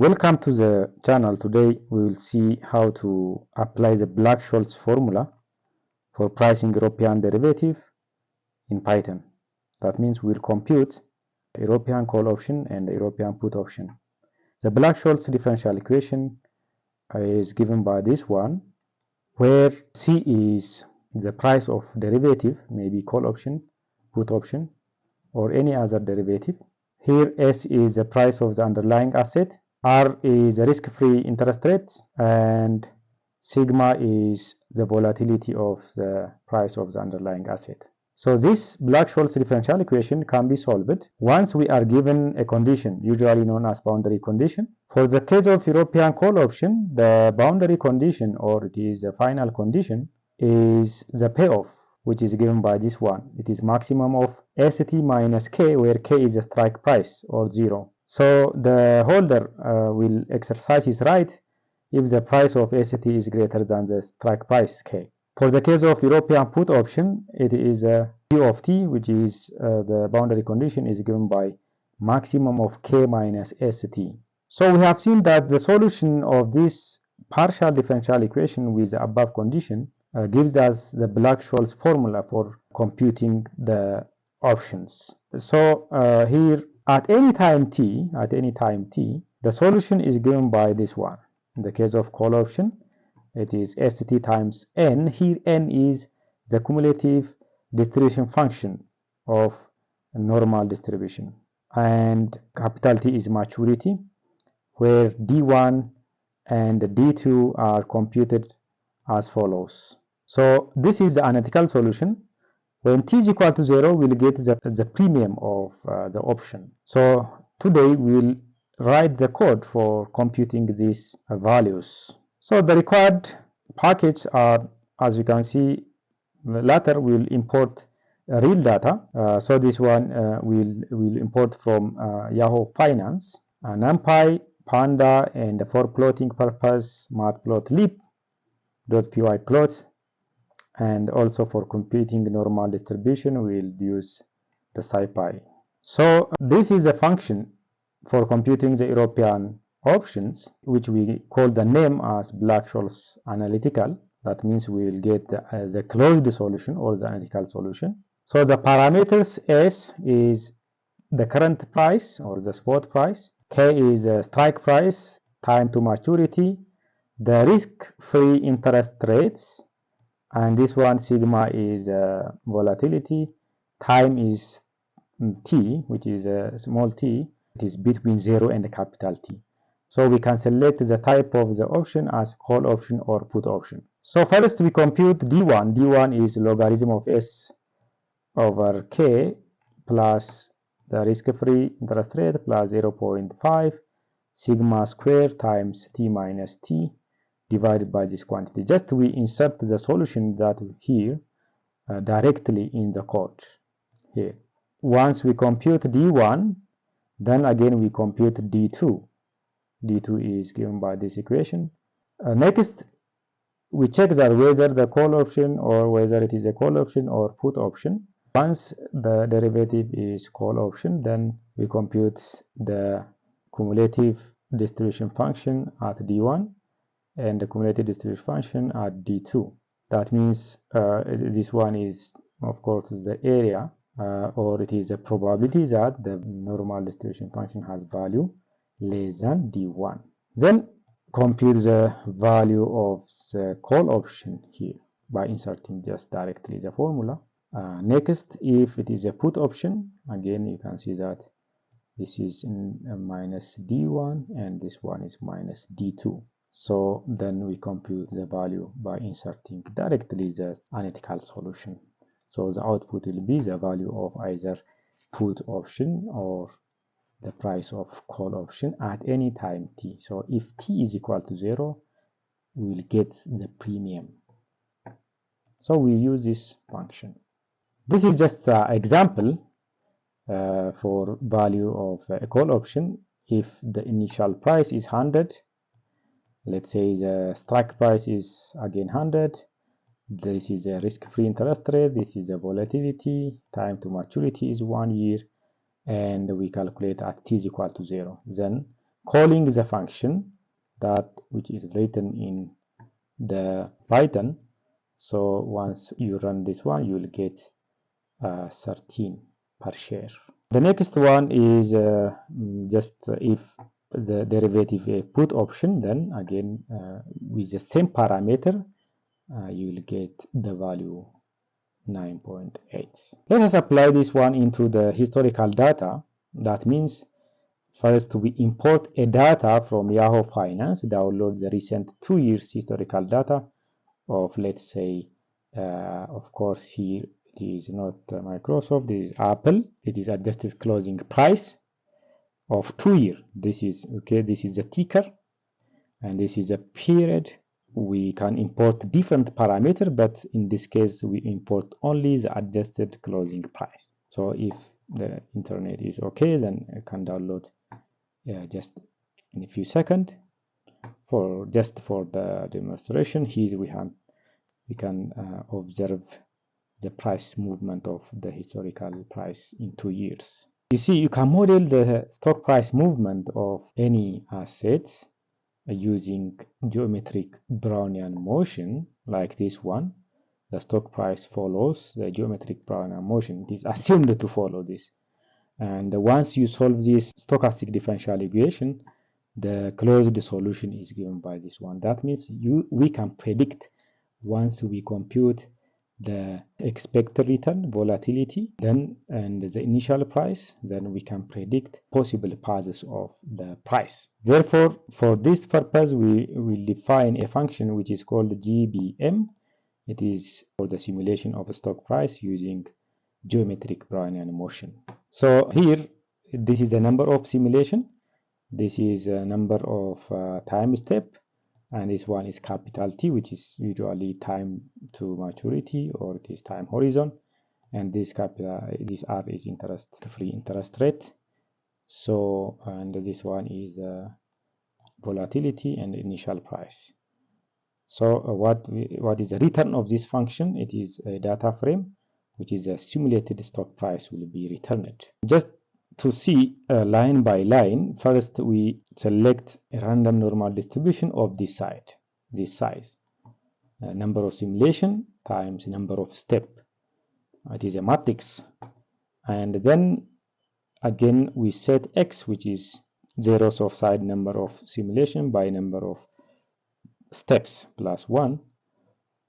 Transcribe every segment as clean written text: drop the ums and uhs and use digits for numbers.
Welcome to the channel. Today we will see how to apply the Black-Scholes formula for pricing European derivative in Python. That means we'll compute European call option and the European put option. The Black-Scholes differential equation is given by this one, where C is the price of derivative, maybe call option, put option, or any other derivative. Here S is the price of the underlying asset, R is the risk-free interest rate, and sigma is the volatility of the price of the underlying asset. So this Black-Scholes differential equation can be solved once we are given a condition, usually known as boundary condition. For the case of European call option, the boundary condition, or it is the final condition, is the payoff, which is given by this one. It is maximum of ST minus K, where K is the strike price, or 0. So the holder will exercise his right if the price of ST is greater than the strike price K. For the case of European put option, it is Q of T, which is the boundary condition is given by maximum of K minus ST. So we have seen that the solution of this partial differential equation with the above condition gives us the Black-Scholes formula for computing the options. So here at any time t, the solution is given by this one. In the case of call option, it is ST times N. Here N is the cumulative distribution function of normal distribution, and capital T is maturity, where D1 and D2 are computed as follows. So this is the analytical solution. When t is equal to 0, we'll get the premium of the option. So today we'll write the code for computing these values. So the required package are, as you can see, later we'll import real data. So this one we'll import from Yahoo Finance, NumPy, Panda, and for plotting purpose, matplotlib.py plot. And also for computing normal distribution, we'll use the SciPy. So this is a function for computing the European options, which we call the name as Black-Scholes analytical. That means we will get the closed solution or the analytical solution. So the parameters S is the current price or the spot price. K is the strike price, time to maturity, the risk-free interest rates, and this one sigma is volatility, time is t, which is a small t. It is between 0 and capital T. So we can select the type of the option as call option or put option. So first we compute D1. D1 is logarithm of S over K plus the risk-free interest rate plus 0.5 sigma square times T minus T divided by this quantity. Just we insert the solution that here directly in the code here. Once we compute D1, then again we compute D2. D2 is given by this equation. Next, we check that whether the call option or whether it is a call option or put option. Once the derivative is call option, then we compute the cumulative distribution function at D1 and the cumulative distribution function at D2. That means this one is, of course, the area, or it is the probability that the normal distribution function has value less than D1. Then compute the value of the call option here by inserting just directly the formula. Next, if it is a put option, again you can see that this is minus D1 and this one is minus D2. So then we compute the value by inserting directly the analytical solution. So the output will be the value of either put option or the price of call option at any time t. So if t is equal to 0, we will get the premium. So we use this function. This is just an example for value of a call option. If the initial price is 100, let's say the strike price is again 100, this is a risk-free interest rate, this is a volatility, time to maturity is 1 year, and we calculate at t is equal to 0. Then calling the function that which is written in the Python. So once you run this one, you will get 13 per share. The next one is just if the derivative a put option, then again with the same parameter you will get the value 9.8. Let us apply this one into the historical data. That means first we import a data from Yahoo Finance, download the recent 2 years historical data of, let's say, of course here it is not Microsoft, this is Apple. It is adjusted closing price of 2 years. This is okay, this is the ticker and this is a period. We can import different parameter, but in this case we import only the adjusted closing price. So if the internet is okay, then I can download just in a few seconds. For just for the demonstration, here we can observe the price movement of the historical price in 2 years. You see, you can model the stock price movement of any assets using geometric Brownian motion like this one. The stock price follows the geometric Brownian motion. It is assumed to follow this. And once you solve this stochastic differential equation, the closed solution is given by this one. That means we can predict once we compute the expected return, volatility, then and the initial price, then we can predict possible paths of the price. Therefore, for this purpose, we will define a function which is called GBM. It is for the simulation of a stock price using geometric Brownian motion. So here, this is the number of simulation. This is a number of time step, and this one is capital T, which is usually time to maturity, or it is time horizon, and this R is free interest rate. So, and this one is volatility and initial price. So what is the return of this function? It is a data frame, which is a simulated stock price will be returned. Just to see line by line, first we select a random normal distribution of this size. Number of simulation times number of step. It is a matrix. And then again we set x, which is zeros of side number of simulation by number of steps plus 1.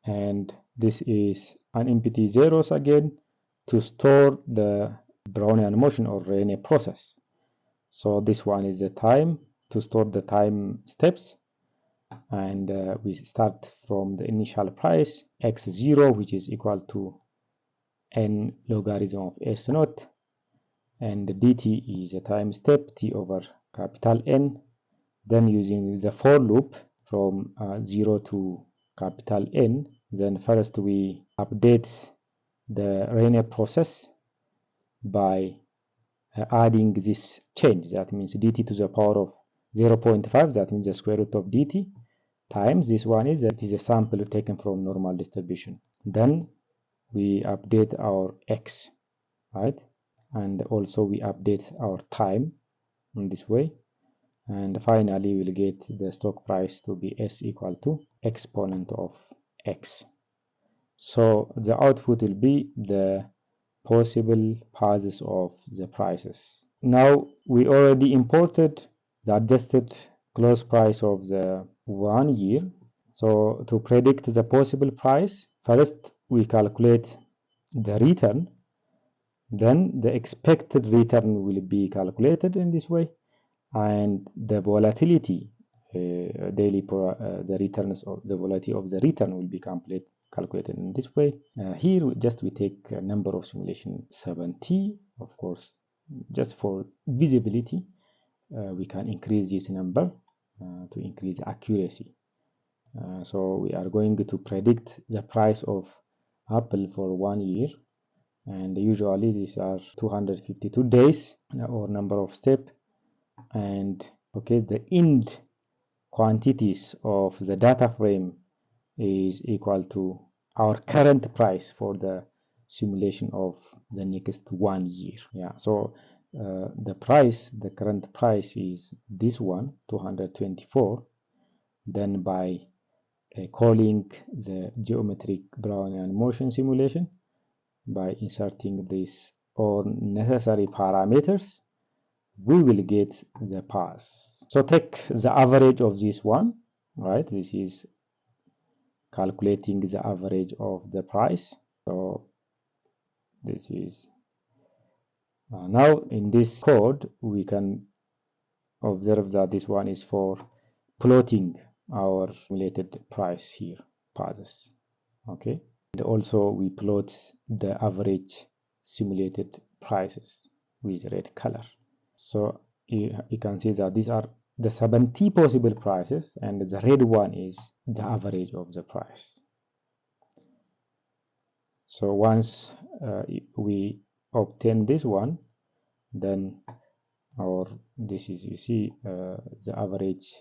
And this is an empty zeros again to store the Brownian motion or Rayleigh process. So this one is the time to store the time steps, and we start from the initial price x0, which is equal to n logarithm of s naught, and dt is a time step t over capital N. Then using the for loop from 0 to capital N, then first we update the Rayleigh process by adding this change. That means dt to the power of 0.5, that means the square root of dt, times this one is that is a sample taken from normal distribution. Then we update our x, right? And also we update our time in this way. And finally we'll get the stock price to be s equal to exponent of x. So the output will be the possible paths of the prices. Now we already imported the adjusted close price of the 1 year. So to predict the possible price, first we calculate the return, then the expected return will be calculated in this way, and the volatility the returns of the volatility of the return will be calculated in this way. Here we take a number of simulation 70, of course, just for visibility. We can increase this number to increase accuracy. So we are going to predict the price of Apple for 1 year, and usually these are 252 days or number of steps, and okay, the end quantities of the data frame is equal to our current price for the simulation of the next 1 year. Yeah, so the price, the current price is this one, 224. Then by calling the geometric Brownian motion simulation, by inserting these all necessary parameters, we will get the path. So take the average of this one, right? This is calculating the average of the price. So this is now in this code we can observe that this one is for plotting our simulated price here, paths. Okay, and also we plot the average simulated prices with red color. So you can see that these are the 70 possible prices, and the red one is the average of the price. So once we obtain this one, then this is, you see, the average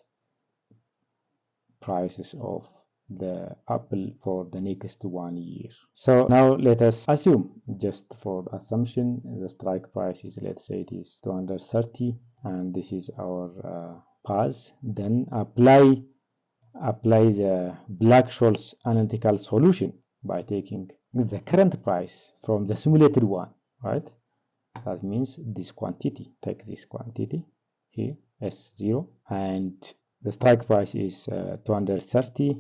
prices of the apple for the next 1 year. So now let us assume, just for assumption, the strike price is, let's say it is 230, and this is our path. Then apply the Black-Scholes analytical solution by taking the current price from the simulated one, right? That means this quantity, take this quantity here, S0, and the strike price is 230.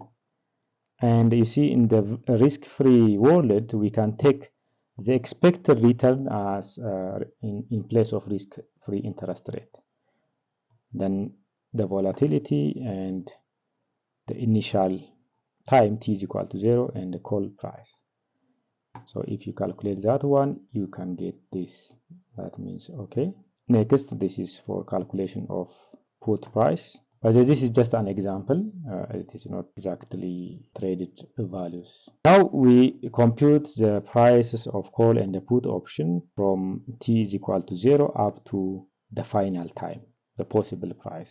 And you see, in the risk-free world, we can take the expected return as in place of risk-free interest rate. Then the volatility and the initial time t is equal to 0 and the call price. So if you calculate that one, you can get this. That means, okay. Next, this is for calculation of put price. But this is just an example. It is not exactly traded values. Now we compute the prices of call and the put option from t is equal to 0 up to the final time, the possible price.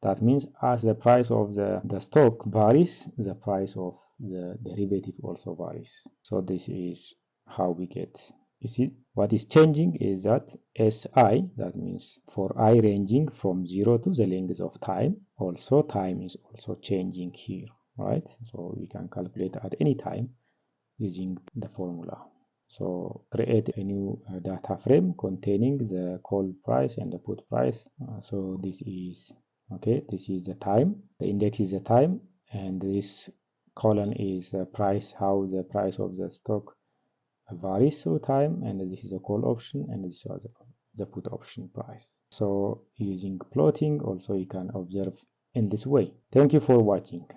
That means as the price of the stock varies, the price of the derivative also varies. So this is how we get. You see, what is changing is that SI, that means for I ranging from 0 to the length of time, also time is also changing here, right? So we can calculate at any time using the formula. So create a new data frame containing the call price and the put price. So this is, okay, this is the time, the index is the time, and this column is the price, how the price of the stock varies through time, and this is a call option, and this is the put option price. So using plotting also you can observe in this way. Thank you for watching.